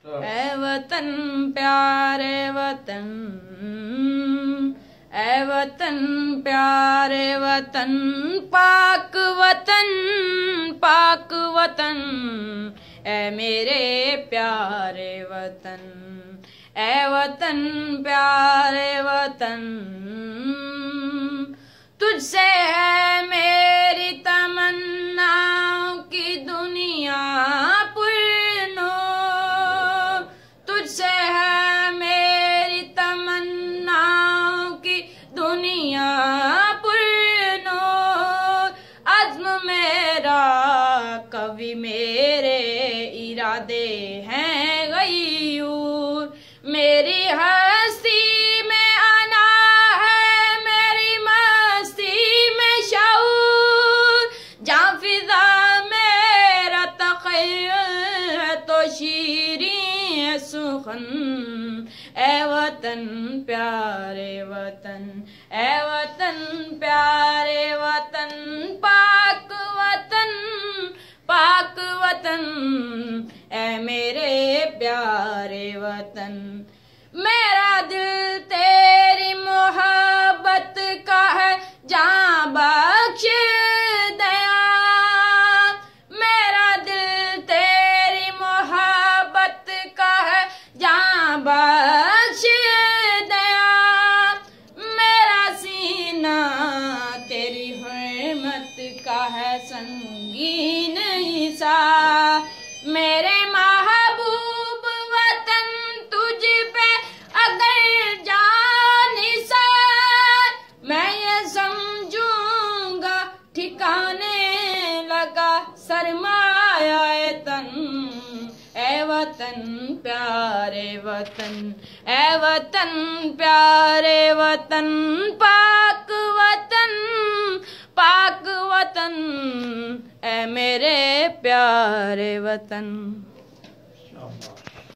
ऐ वतन प्यारे वतन, ऐ वतन प्यारे वतन, पाक वतन, पाक वतन, ऐ मेरे प्यारे वतन, ऐ वतन प्यारे वतन। तुझसे है मेरी तमन्नाओं की दुनिया पुरनो, तुझसे है मेरी तमन्नाओं की दुनिया पुरनो। अज़्म मेरा कवि मेरे इरादे हैं गयूर, मेरी हस्ती में आना है मेरी मस्ती में शऊर। जहाँ फिजा मेरा तख़य्युल है तो शीरीं है सुखन। ऐ वतन प्यारे वतन, ऐ वतन प्यारे वतन, पाक वतन, पाक वतन, ऐ मेरे प्यारे वतन। मेरा दिल तेरी मोहब्बत का है जहाँ बख्श दया, मेरा दिल तेरी मोहब्बत का है जहाँ बख्श दया। मेरा सीना तेरी हुर्मत का है संगीन हिसा, मेरे महबूब वतन तुझ पे अगर जान निसार, मैं ये समझूंगा ठिकाने लगा सरमाया तन। ऐ वतन प्यारे वतन, ऐ वतन प्यारे वतन, पाक वतन, पाक वतन, ऐ मेरे प्यारे वतन।